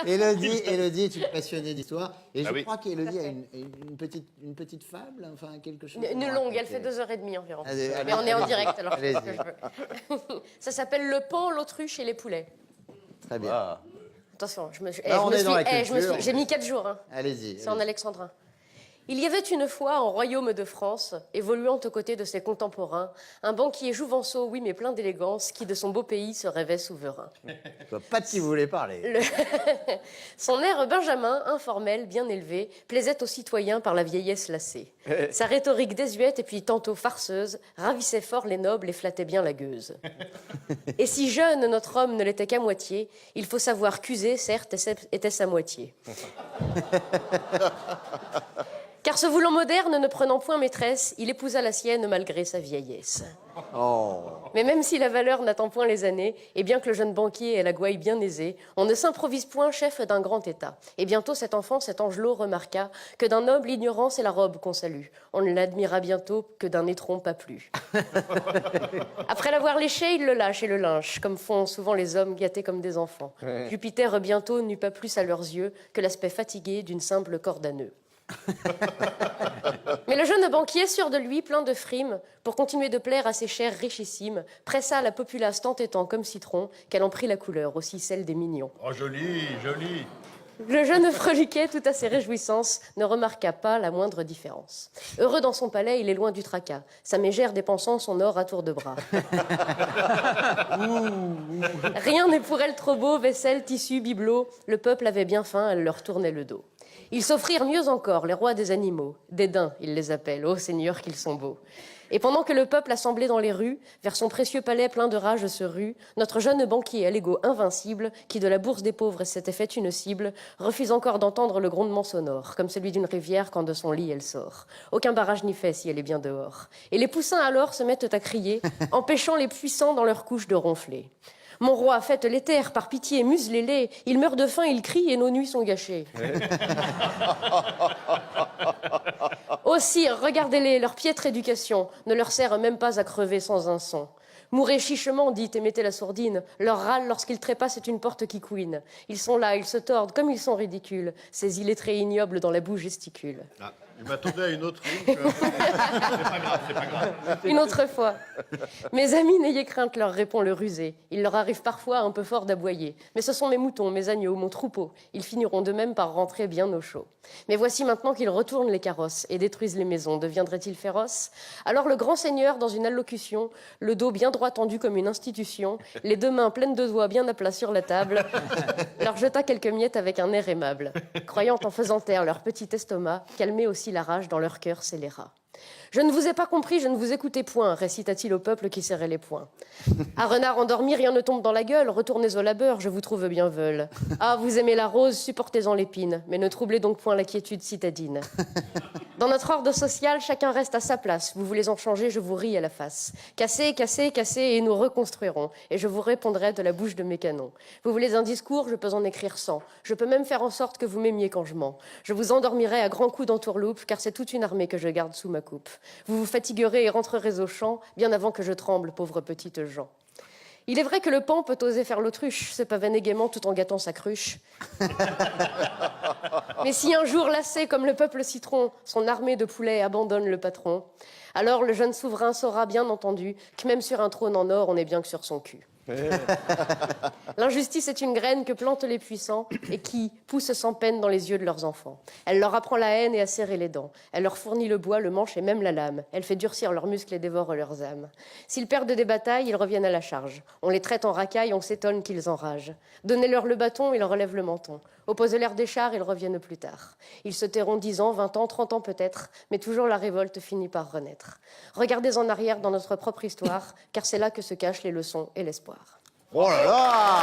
Élodie est une passionnée d'histoire. Et je oui. crois qu'Élodie a une petite fable, enfin quelque chose. Une longue, elle fait 2h30 environ. Allez, Mais on est en direct, alors je fais ce allez-y. que je veux. Ça s'appelle Le pan, l'autruche et les poulets. Très bien. Ah. Attention, Là, on est dans la culture. j'ai mis 4 jours. Hein. Allez-y. C'est en alexandrin. Il y avait une fois, en royaume de France, évoluant aux côtés de ses contemporains, un banquier jouvenceau, oui, mais plein d'élégance, qui de son beau pays se rêvait souverain. Je vois pas de qui vous voulez parler. Son air benjamin, informel, bien élevé, plaisait aux citoyens par la vieillesse lassée. Sa rhétorique désuète et puis tantôt farceuse ravissait fort les nobles et flattait bien la gueuse. Et si jeune notre homme ne l'était qu'à moitié, il faut savoir qu'user, certes, était sa moitié. Car se voulant moderne, ne prenant point maîtresse, il épousa la sienne malgré sa vieillesse. Oh. Mais même si la valeur n'attend point les années, et bien que le jeune banquier ait la gouaille bien aisée, on ne s'improvise point chef d'un grand état. Et bientôt cet enfant, cet angelot, remarqua que d'un noble ignorance est la robe qu'on salue. On ne l'admira bientôt que d'un étron pas plus. Après l'avoir léché, il le lâche et le lynche, comme font souvent les hommes gâtés comme des enfants. Jupiter bientôt n'eut pas plus à leurs yeux que l'aspect fatigué d'une simple corde à nœuds. Mais le jeune banquier, sûr de lui, plein de frimes, pour continuer de plaire à ses chers richissimes, pressa la populace tant et tant comme citron qu'elle en prit la couleur, aussi celle des mignons. Oh, joli, joli. Le jeune freliquet, tout à ses réjouissances, ne remarqua pas la moindre différence. Heureux dans son palais, il est loin du tracas, sa mégère dépensant son or à tour de bras. Rien n'est pour elle trop beau, vaisselle, tissu, bibelot, le peuple avait bien faim, elle leur tournait le dos. Ils s'offrirent mieux encore, les rois des animaux. Des daims, ils les appellent, ô seigneurs qu'ils sont beaux. Et pendant que le peuple assemblé dans les rues, vers son précieux palais plein de rage se rue, notre jeune banquier à l'ego invincible, qui de la bourse des pauvres s'était fait une cible, refuse encore d'entendre le grondement sonore, comme celui d'une rivière quand de son lit elle sort. Aucun barrage n'y fait si elle est bien dehors. Et les poussins alors se mettent à crier, empêchant les puissants dans leur couche de ronfler. Mon roi, faites les taire, par pitié, muselez-les. Ils meurent de faim, ils crient et nos nuits sont gâchées. Ô sire, regardez-les, leur piètre éducation ne leur sert même pas à crever sans un son. Mourez chichement, dites, et mettez la sourdine. Leur râle, lorsqu'ils trépassent, c'est une porte qui couine. Ils sont là, ils se tordent, comme ils sont ridicules. Ces illettrés ignobles dans la boue gesticulent. Ah, je m'attendais à une autre ligne. C'est pas grave. Une autre fois. Mes amis, n'ayez crainte, leur répond le rusé. Il leur arrive parfois un peu fort d'aboyer. Mais ce sont mes moutons, mes agneaux, mon troupeau. Ils finiront de même par rentrer bien au chaud. Mais voici maintenant qu'ils retournent les carrosses et détruisent les maisons. Deviendraient-ils féroces? Alors le grand seigneur, dans une allocution, le dos bien droit tendu comme une institution, les deux mains pleines de doigts bien à plat sur la table, leur jeta quelques miettes avec un air aimable, croyant en faisant taire leur petit estomac, calmer aussi la rage dans leur cœur scélérat. « Je ne vous ai pas compris, je ne vous écoutais point », récita-t-il au peuple qui serrait les poings. « À renard endormi, rien ne tombe dans la gueule, retournez au labeur, je vous trouve bien veule. Ah, vous aimez la rose, supportez-en l'épine, mais ne troublez donc point la quiétude citadine. Dans notre ordre social, chacun reste à sa place, vous voulez en changer, je vous ris à la face. Cassez, cassez, cassez, et nous reconstruirons, et je vous répondrai de la bouche de mes canons. Vous voulez un discours, je peux en écrire 100, je peux même faire en sorte que vous m'aimiez quand je mens. Je vous endormirai à grands coups d'entourloupe, car c'est toute une armée que je garde sous ma coupe. Vous vous fatiguerez et rentrerez au champ, bien avant que je tremble, pauvre petite Jean. Il est vrai que le pan peut oser faire l'autruche, se pavaner gaiement tout en gâtant sa cruche. Mais si un jour, lassé comme le peuple citron, son armée de poulets abandonne le patron, alors le jeune souverain saura bien entendu que même sur un trône en or, on est bien que sur son cul. L'injustice est une graine que plantent les puissants et qui pousse sans peine dans les yeux de leurs enfants. Elle leur apprend la haine et à serrer les dents. Elle leur fournit le bois, le manche et même la lame. Elle fait durcir leurs muscles et dévore leurs âmes. S'ils perdent des batailles, ils reviennent à la charge. On les traite en racailles, on s'étonne qu'ils enragent. Donnez-leur le bâton, ils relèvent le menton. Opposez-leur des chars, ils reviennent plus tard. Ils se tairont 10 ans, 20 ans, 30 ans peut-être, mais toujours la révolte finit par renaître. Regardez en arrière dans notre propre histoire, car c'est là que se cachent les leçons et l'espoir. Oh là là!